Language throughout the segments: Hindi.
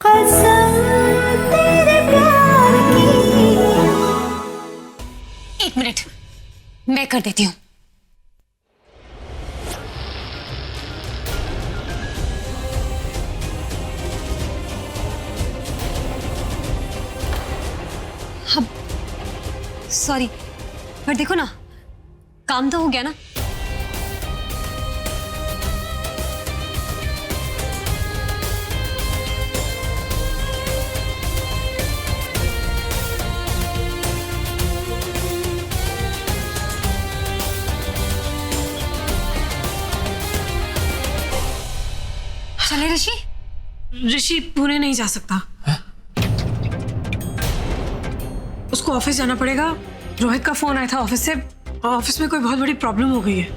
कसम तेरे प्यार की। 1 मिनट, मैं कर देती हूँ। सॉरी, पर देखो ना, काम तो हो गया ना। चले ऋषि? ऋषि पुणे नहीं जा सकता। उसको ऑफिस जाना पड़ेगा। रोहित का फोन आया था ऑफिस से, ऑफिस में कोई बहुत बड़ी प्रॉब्लम हो गई है।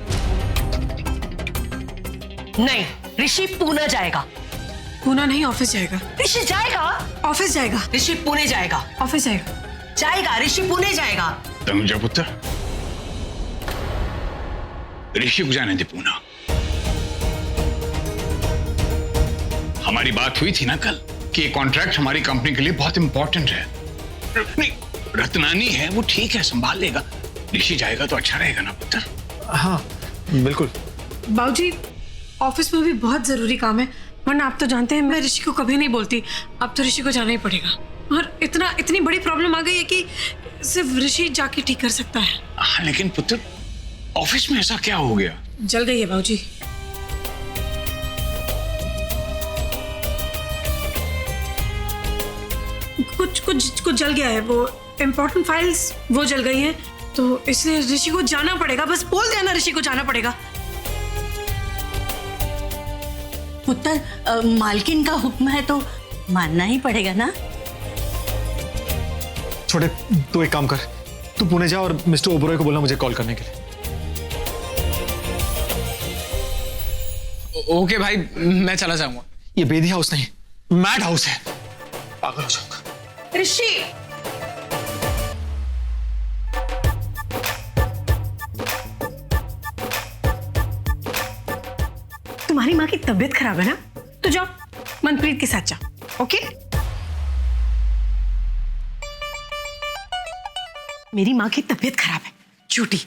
नहीं, ऋषि पुणे जाएगा। पुणे नहीं, ऑफिस जाएगा। ऋषि जाएगा, ऑफिस जाएगा। ऋषि पुणे जाएगा। ऑफिस जाएगा। जाएगा, ऋषि पुणे जाएगा। तनुजा पुत्र, ऋषि को जाने दे पूना। हमारी बात हुई थी ना कल कि ये कॉन्ट्रैक्ट हमारी कंपनी के लिए बहुत इंपॉर्टेंट है। नहीं, रत्नानी है, वो ठीक है, संभाल लेगा। ऋषि जाएगा तो अच्छा रहेगा ना पुत्र। हाँ बिल्कुल। बाबूजी, ऑफिस में भी बहुत जरूरी काम है, वरना आप तो जानते हैं मैं ऋषि को कभी नहीं बोलती। अब तो ऋषि को जाना ही पड़ेगा। और इतनी बड़ी प्रॉब्लम आ गई है कि सिर्फ ऋषि जाके ठीक कर सकता है। हाँ, लेकिन पुत्र ऑफिस में ऐसा क्या हो गया? जल गई है बाबूजी। कुछ जल गया है। वो इम्पोर्टेंट फाइल्स वो जल गई हैं, तो इसलिए ऋषि को जाना पड़ेगा। बस बोल देना ऋषि को जाना पड़ेगा। पुत्र, मालकिन का हुक्म है तो मानना ही पड़ेगा ना। छोटे, तू एक काम कर, तू पुणे जा और मिस्टर ओबरॉय को बोलना मुझे कॉल करने के लिए। ओके भाई, मैं चला जाऊंगा। ये बेदी हाउस नहीं, मैड हाउस है। पागल हो जाऊंगा। ऋषि, तुम्हारी माँ की तबीयत खराब है ना, तो जाओ मनप्रीत के साथ जाओ। ओके? मेरी माँ की तबीयत खराब है, झूठी।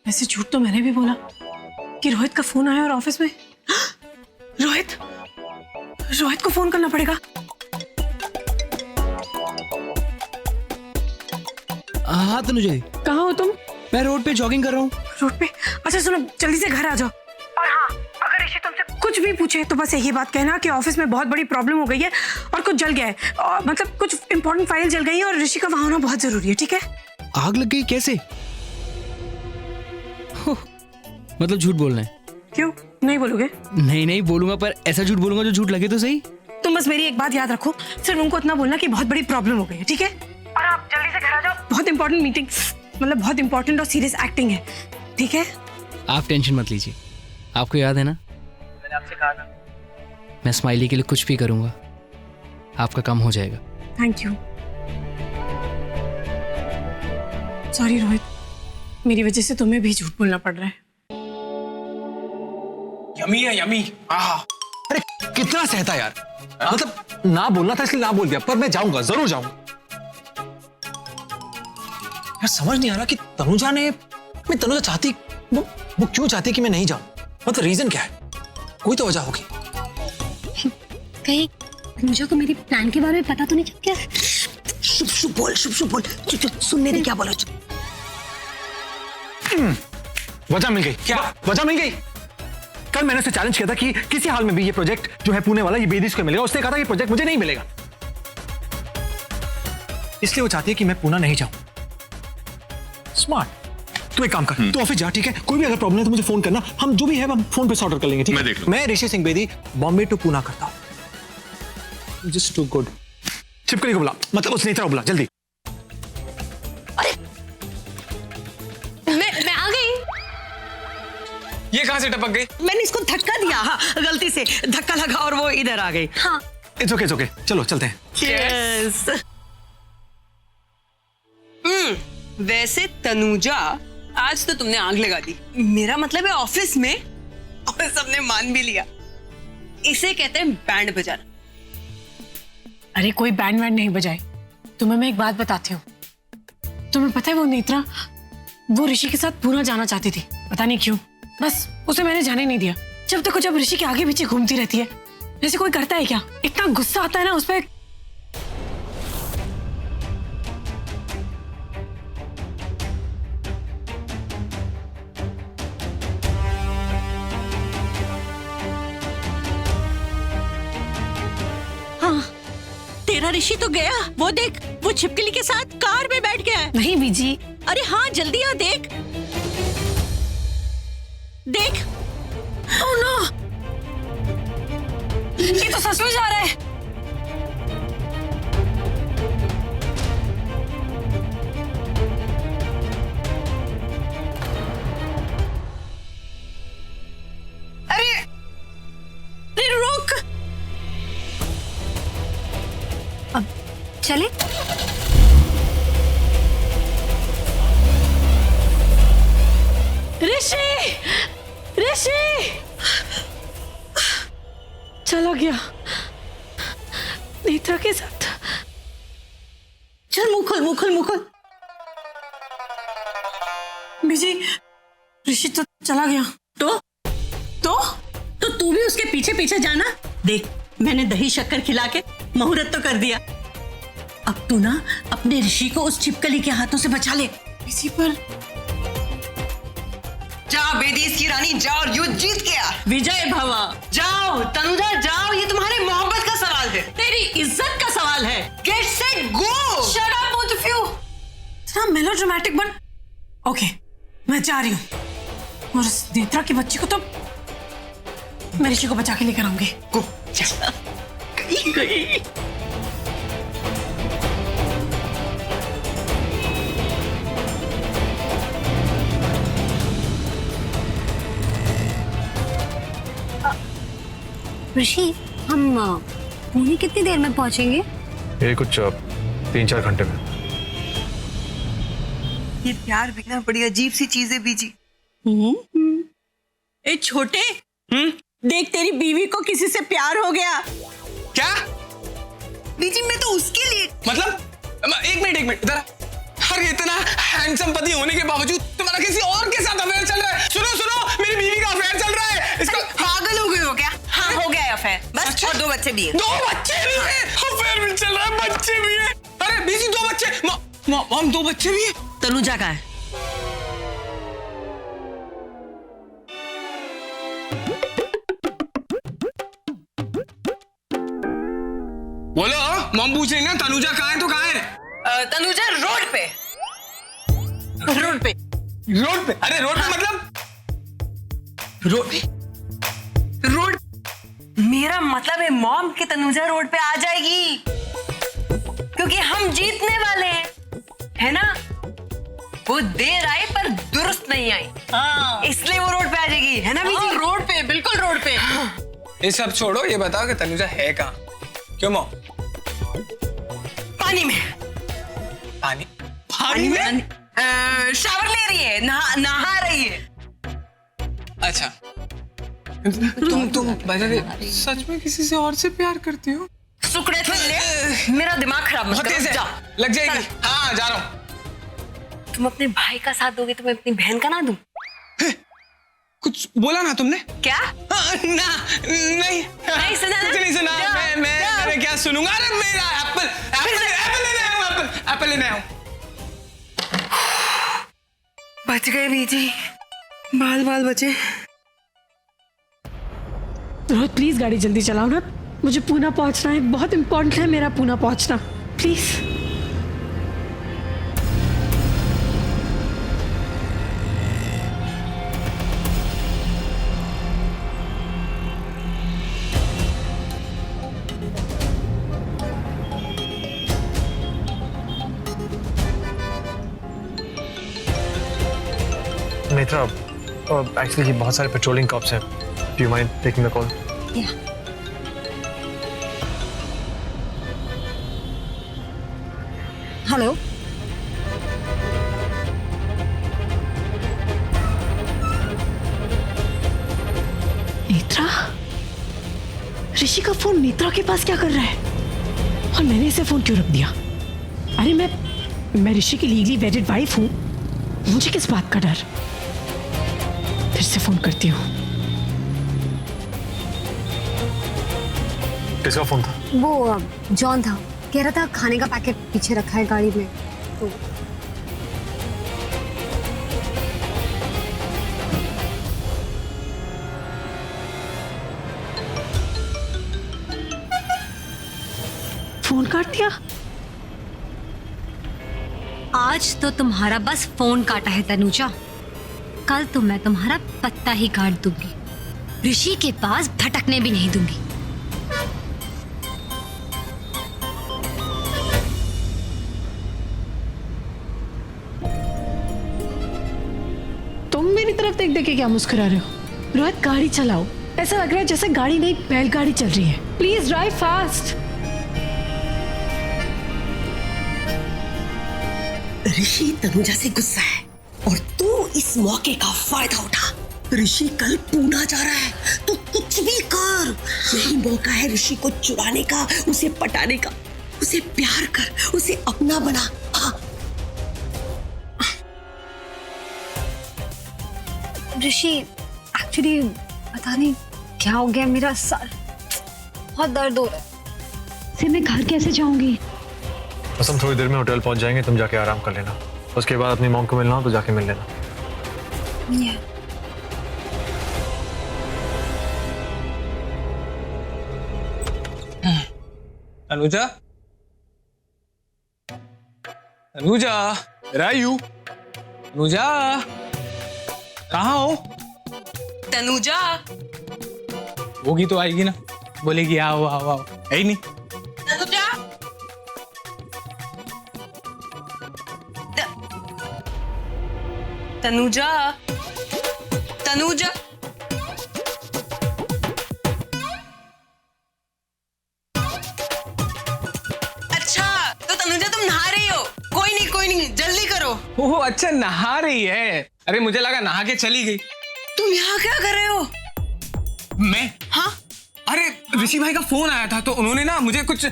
वैसे झूठ तो मैंने भी बोला कि रोहित का फोन आया और ऑफिस में। रोहित को फोन करना पड़ेगा। हाँ तनुजा, कहाँ हो तुम? मैं रोड पे जॉगिंग कर रहा हूँ। रोड पे? अच्छा सुनो, जल्दी से घर आ जाओ। और हाँ, अगर ऋषि तुमसे कुछ भी पूछे तो बस यही बात कहना कि ऑफिस में बहुत बड़ी प्रॉब्लम हो गई है और कुछ जल गया है। और मतलब कुछ इंपॉर्टेंट फाइल जल गई है और ऋषि का वहां होना बहुत जरूरी है। ठीक है? आग लग गई कैसे? मतलब झूठ बोलना है? क्यों नहीं बोलोगे? नहीं बोलूंगा, पर ऐसा झूठ बोलूंगा जो झूठ लगे तो सही। तुम बस मेरी एक बात याद रखो, सिर्फ उनको इतना बोलना कि बहुत बड़ी प्रॉब्लम हो गई है। ठीक है? और आप जल्दी से घर आ जाओ। बहुत इंपॉर्टेंट मीटिंग, मतलब बहुत इंपॉर्टेंट और सीरियस एक्टिंग है। ठीक है? आप टेंशन मत लीजिए। आपको याद है ना, मैंने आपसे कहा था मैं स्माइली के लिए कुछ भी करूंगा। आपका काम हो जाएगा। Thank you. सॉरी रोहित, मेरी वजह से तुम्हें भी झूठ बोलना पड़ रहा है। यमी है, यमी। अरे कितना सहता यार, मतलब ना बोलना था इसलिए ना बोल दिया, पर मैं जाऊंगा, जरूर जाऊंगा। यार समझ नहीं आ रहा कि तनुजा चाहती, वो क्यों चाहती कि मैं नहीं जाऊं? मतलब रीजन क्या है? कोई तो वजह होगी। कहीं तनुजा को मेरी प्लान के बारे में पता तो नहीं चल गया? शुभ बोल, शुभ बोल। सुनने दे क्या बोला। वजह मिल गई। क्या वजह मिल गई? कल मैंने उसे चैलेंज किया था कि किसी हाल में भी ये प्रोजेक्ट जो है पुणे वाला, ये बेदीस को मिलेगा। उसने कहा था ये प्रोजेक्ट मुझे नहीं मिलेगा, इसलिए वो चाहती है कि मैं पुणे नहीं जाऊं। स्मार्ट। तू एक काम कर, तू ऑफिस जा, ठीक है? कोई भी अगर प्रॉब्लम है तो मुझे फोन करना, हम जो भी है हम फोन पे सॉर्ट कर लेंगे। ठीक है? मैं देख लूंगा। मैं ऋषि सिंह बेदी, बॉम्बे टू पुणे करता हूं। Just too good. छिपकली को बुला, मतलब उस नेत्रा को बुला जल्दी। मैं आ गई। ये कहां से टपक गई? मैंने इसको धक्का दिया। हाँ, गलती से धक्का लगा और वो इधर आ गई। हाँ, इट्स ओके, चलो चलते हैं। यस। वैसे तनुजा, आज तो तुमने आग लगा दी। मेरा मतलब है ऑफिस में, और सबने मान भी लिया। इसे कहते हैं बैंड बजाना। अरे कोई बैंड वैंड नहीं बजाए। तुम्हें मैं एक बात बताती हूँ। तुम्हें पता है वो नेत्रा, वो ऋषि के साथ पूना जाना चाहती थी, पता नहीं क्यों। बस उसे मैंने जाने नहीं दिया। जब तक जब ऋषि के आगे पीछे घूमती रहती है। जैसे कोई करता है क्या? इतना गुस्सा आता है ना उस पर। तेरा ऋषि तो गया, वो देख, वो छिपकली के साथ कार में बैठ गया है। नहीं बीजी। अरे हाँ, जल्दी आ, देख देख। ओह नो, ये तो सच में जा रहा है। अरे रुक। अब चले? ऋषि, ऋषि चला गया नेत्रा के साथ। चल मुकुल मुकुल मुकुल। बीजी, ऋषि तो चला गया। तो तू भी उसके पीछे पीछे जाना। देख, मैंने दही शक्कर खिला के मुहूर्त तो कर दिया। अब तू ना अपने ऋषि को उस छिपकली के हाथों से बचा ले। इसी पर जा बेदेश की रानी, जाओ और युद्ध जीत के आ। विजय भवा। जाओ तनुजा, जाओ, ये तुम्हारे मोहब्बत का सवाल है। तेरी इज्जत का सवाल है। Get set go. Shut up both of you. इतना मेलोड्रामेटिक बन। ओके, मैं जा रही हूँ और उस नेत्रा की बच्ची को तो मैं ऋषि को बचा के लेकर आऊंगी। गो, जा। गई। ऋषि, हम पुणे कितनी देर में पहुंचेंगे? ये कुछ 3-4 घंटे में। ये प्यार भी ना बड़ी अजीब सी चीज है बीजी। ए छोटे, देख, तेरी बीवी को किसी से प्यार हो गया। क्या? बीजी, मैं तो उसके लिए। मतलब एक मिनट इधर। अरे इतना हैंडसम पति होने के बावजूद तुम्हारा किसी और के साथ अफेयर चल रहा है। सुनो, मेरी बीवी का अफेयर चल रहा है। इसका पागल हो गए हो क्या? हाँ, हो गया अफेयर बस। और 2 बच्चे भी हैं। 2 बच्चे भी हैं, अफेयर भी चल रहा है, बच्चे भी हैं। अरे बीजी, 2 बच्चे। मॉम 2 बच्चे भी हैं। तनुजा का है। बोलो, मॉम पूछ रही ना तनुजा कहाँ है, तो कहाँ है? तनुजा रोड पे। रोड पे। अरे रोड पे मतलब रोड। मेरा मतलब है मॉम की तनुजा रोड पे आ जाएगी क्योंकि हम जीतने वाले हैं, है ना? वो देर आई पर दुरुस्त नहीं आई। हाँ, इसलिए वो रोड पे आ जाएगी, है ना बीजी? रोड पे, बिल्कुल रोड पे। ये सब छोड़ो, ये बताओ कि तनुजा है कहाँ? क्यों मॉम? पानी में। पानी में? शावर ले रही है, नहा रही है। अच्छा, तुम सच में किसी से और से प्यार करती हो? सुकड़े ले, मेरा दिमाग खराब मत बहुत करो। तेज है, जाओ, लग जाएगी। हाँ, जा रहा हूँ। तुम अपने भाई का साथ दोगे तो मैं अपनी बहन का ना दूं? कुछ बोला ना तुमने? क्या? नहीं नहीं सुना ना? कुछ नहीं सुना। मैं क्या सुनूंगा? अरे मेरा एप्पल लेने आया हूँ। बच गए बीजी, बाल बचे। रोहित प्लीज गाड़ी जल्दी चलाओ ना, मुझे पूना पहुंचना है। बहुत इंपॉर्टेंट है मेरा पूना पहुंचना, प्लीज। नेत्रा, एक्चुअली बहुत सारे पेट्रोलिंग कॉप्स हैं। Do you mind taking the call? Hello, Netra, Rishi का फोन नेत्रा के पास क्या कर रहा है और मैंने इसे फोन क्यों रख दिया? अरे मैं ऋषि की लीगली वेडेड वाइफ हूँ, मुझे किस बात का डर? फिर से फोन करती हूँ। किसका फोन था? वो जॉन था, कह रहा था खाने का पैकेट पीछे रखा है गाड़ी में। तो फोन काट दिया। आज तो तुम्हारा बस फोन काटा है तनुजा, कल तो मैं तुम्हारा पत्ता ही काट दूंगी, ऋषि के पास भटकने भी नहीं दूंगी। तुम मेरी तरफ देख देख के क्या मुस्कुरा रहे हो? रोहित गाड़ी चलाओ, ऐसा लग रहा है जैसे गाड़ी नहीं बैलगाड़ी चल रही है। Please drive fast. Rishi Tanuja से गुस्सा है और तू इस मौके का फायदा उठा। ऋषि कल पूना जा रहा है, तो कुछ भी कर, यही मौका है ऋषि को चुराने का, उसे पटाने का। उसे प्यार कर, उसे अपना बना। हाँ। ऋषि एक्चुअली पता नहीं क्या हो गया, मेरा सर बहुत दर्द हो रहा है। फिर मैं घर कैसे जाऊंगी? बस हम थोड़ी देर में होटल पहुंच जाएंगे, तुम जाके आराम कर लेना। उसके बाद अपनी मॉम को मिलना हो तो जाके मिल लेना। अनुजा, अनुजा, रायू, अनुजा, कहाँ हो? तनुजा, होगी तो आएगी ना, बोलेगी आओ आओ आओ, है ही नहीं। तनुजा, तनुजा, तनुजा। अच्छा, तो तनुजा तुम नहा रही हो? कोई नहीं, जल्दी करो। ओह अच्छा, नहा रही है। अरे मुझे लगा नहा के चली गई। तुम यहाँ क्या कर रहे हो? मैं? हाँ? अरे ऋषि भाई का फोन आया था, तो उन्होंने ना मुझे कुछ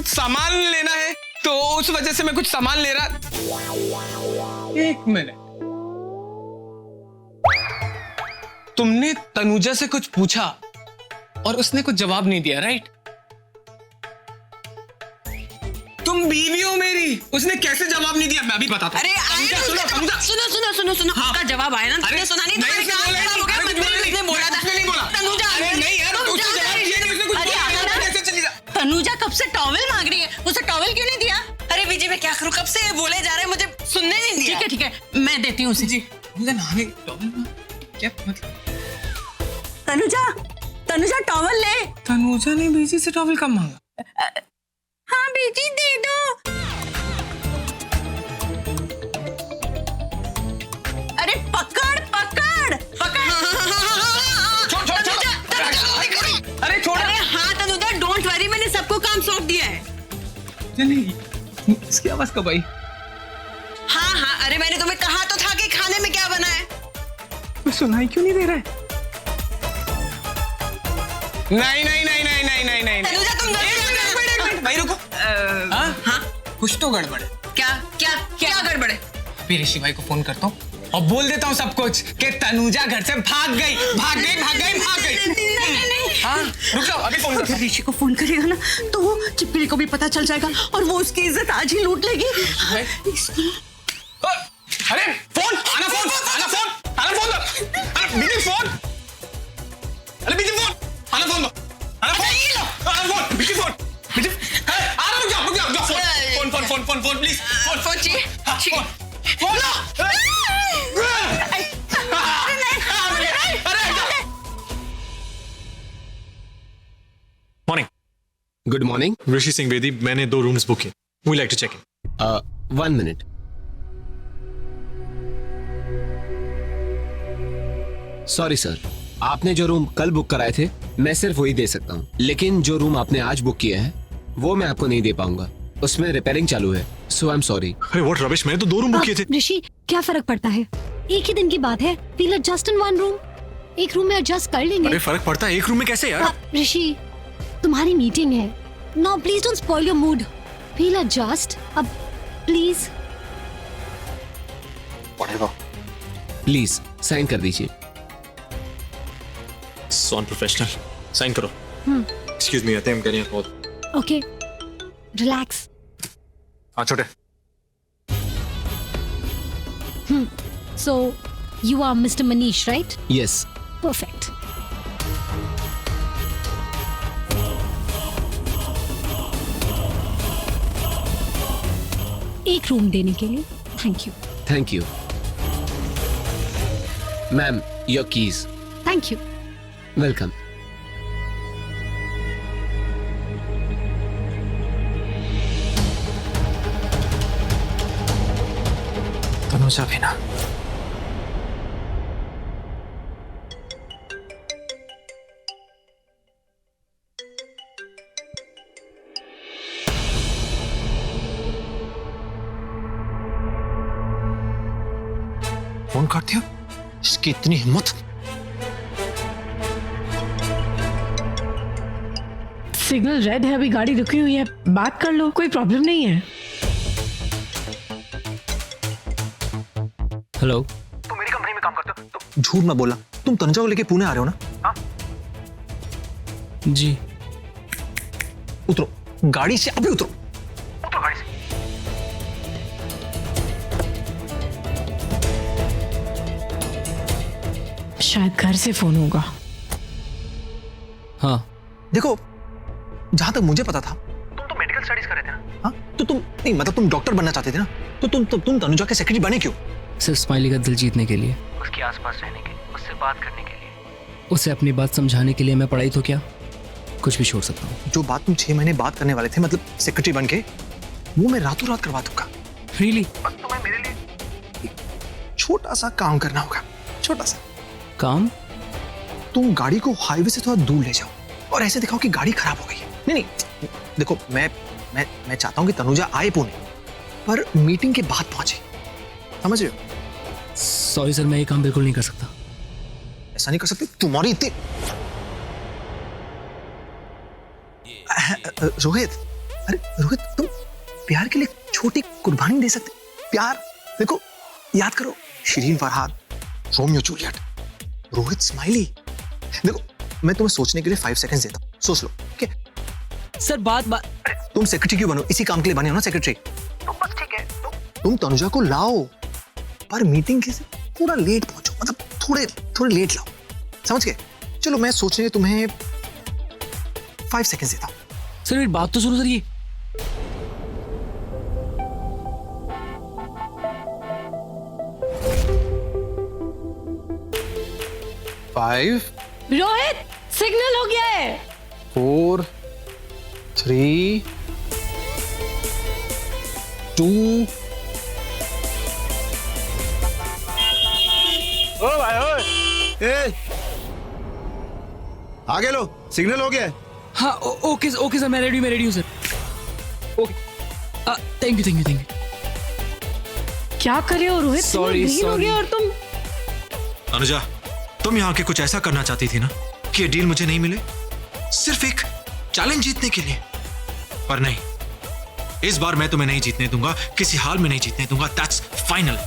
सामान लेना है, तो उस वजह से मैं कुछ सामान ले रहा। एक मिनट, तुमने तनुजा से कुछ पूछा और उसने कुछ जवाब नहीं दिया, राइट? तुम बीवी हो मेरी, उसने कैसे जवाब नहीं दिया मैं भी बताता हूं। अरे सुनो हाँ। का जवाब आया ना, तुमने सुना नहीं? नहीं, उसने बोला था। उसने नहीं बोला। तनुजा, अरे नहीं यार, उसने जवाब दिया नहीं, उसने कुछ अरे बोला आना नहीं, ना। कैसे चली जा। तनुजा कब से टॉवेल मांग रही है, उसे टॉवेल क्यों नहीं दिया? अरे बीजी मैं क्या करूं, कब से ये बोले जा रहे हैं, मुझे सुनने नहीं दिया। ठीक है, मैं देती हूँ उसे। जी, मुझे नहाने क्या मतलब? तनुजा टॉवेल ले। तनुजा ने बीजी से टॉवेल कब मांगा? हाँ बेटी दे दो। अरे पकड़। अरे छोड़। अरे हाँ तनुजा, डोंट वरी, मैंने सबको काम सौंप दिया है। नहीं, इसकी आवाज कब आई? हाँ, अरे मैंने तुम्हें कहा तो था कि खाने में क्या बना है। मैं सुनाई क्यों नहीं दे रहा है? नहीं। तनुजा तुम भाई रुको। हाँ, कुछ तो गड़बड़ है। क्या गड़बड़ है? अभी ऋषि भाई को फोन करता हूँ और बोल देता हूँ सब कुछ कि तनुजा घर से भाग गई। हाँ, रुक जाओ, अभी फोन करता हूँ। ऋषि को फोन करेगा ना तो चिपकली को भी पता चल जाएगा और वो उसकी इज्जत आज ही लूट लेगी। अरे फोन आना, बीजी फोन, अरे बीजी फोन आना, phone busy phone, phone please, phone चाहिए। Morning. Good morning. Rishi Singh Bedi, मैंने 2 रूम्स बुक किए। We like to check in. 1 minute. Sorry sir, आपने जो रूम कल बुक कराए थे मैं सिर्फ वही दे सकता हूँ, लेकिन जो रूम आपने आज बुक किया है वो मैं आपको नहीं दे पाऊंगा, उसमें रिपेयरिंग चालू है, सो आई एम सॉरी। अरे व्हाट रबिश, मैंने तो 2 रूम बुक किए थे। ऋषि क्या फर्क पड़ता है, एक ही दिन की बात है। वील एडजस्ट इन 1 रूम, एक रूम में एडजस्ट कर लेंगे। अरे फर्क पड़ता है, एक रूम में कैसे यार? ऋषि तुम्हारी मीटिंग है। No please don't spoil your mood. Feel adjust अब प्लीज। प्लीज साइन कर दीजिए। सॉन प्रोफेशनल, साइन करो। Excuse me, I am getting a call. Okay relax. हाँ छोटे। So you are Mr. Manish, right? Yes. Perfect. एक रूम देने के लिए thank you. Thank you ma'am, your keys. Thank you. Welcome. Tanuja भी ना। फोन काट दिया, इसकी इतनी हिम्मत। सिग्नल रेड है, अभी गाड़ी रुकी हुई है, बात कर लो, कोई प्रॉब्लम नहीं है। हेलो। तुम मेरी कंपनी में काम करते हो तो झूठ ना बोलना। तुम तनुजा को लेके पुणे आ रहे हो ना? हाँ? जी। उतरो गाड़ी से, अभी उतरो। उतरो गाड़ी से। शायद घर से फोन होगा। हाँ। देखो, जहां तक मुझे पता था तुम तो मेडिकल स्टडीज कर रहे थे ना? हाँ? तो तुम नहीं, मतलब तुम डॉक्टर बनना चाहते थे ना? तो तुम तनुजा के सेक्रेटरी बने क्यों? सिर्फ स्माइली का दिल जीतने के लिए, उसके आसपास रहने के लिए, उससे बात करने के लिए। उसे अपनी बात समझाने के लिए मैं पढ़ाई तो क्या कुछ भी छोड़ सकता हूँ। जो बात तुम 6 महीने बात करने वाले थे, मतलब सेक्रेटरी बन के, वो मैं रातों रात करवा दूंगा। रियली? बस तुम्हें मेरे लिए एक छोटा सा काम करना होगा। छोटा सा काम? तुम गाड़ी को हाईवे से थोड़ा दूर ले जाओ और ऐसे दिखाओ कि गाड़ी खराब हो गई है। नहीं, देखो मैं चाहता हूं कि तनुजा आए पुणे, पर मीटिंग के बाद पहुंचे। समझ रहे हो? सॉरी सर, मैं ये काम बिल्कुल नहीं कर सकता। ऐसा नहीं कर सकते, तुम्हारी इतनी। रोहित, अरे रोहित, तुम प्यार के लिए छोटी कुर्बानी दे सकते। प्यार, देखो याद करो, Shirin Farhad, Romeo Juliet, Rohit smiley. देखो मैं तुम्हें सोचने के लिए 5 सेकंड्स देता हूँ, सोच लो। ठीक है सर? बात तुम सेक्रेटरी क्यों बनो? इसी काम के लिए बने हो ना सेक्रेटरी? तो बस ठीक है, तुम तनुजा को लाओ, पर मीटिंग के से थोड़ा लेट पहुंचो, मतलब थोड़े लेट लाओ। समझ गए? चलो मैं सोचने तुम्हें 5 सेकंड्स देता हूँ। सर मेरी बात तो सुनो सर। ये रोहित, सिग्नल हो गया है। 4 3 2 ओ भाई ओए, आगे लो, सिग्नल हो गया है। हाँ ओके सर, मैं रेडी हूँ सर। Okay thank you. क्या कर रहे हो रोहित? Sorry, ग्रीन हो sorry. गया और तुम। अनुजा, तुम यहाँ के कुछ ऐसा करना चाहती थी ना कि ये डील मुझे नहीं मिले, सिर्फ एक चैलेंज जीतने के लिए। पर नहीं, इस बार मैं तुम्हें नहीं जीतने दूंगा, किसी हाल में नहीं जीतने दूंगा। That's final.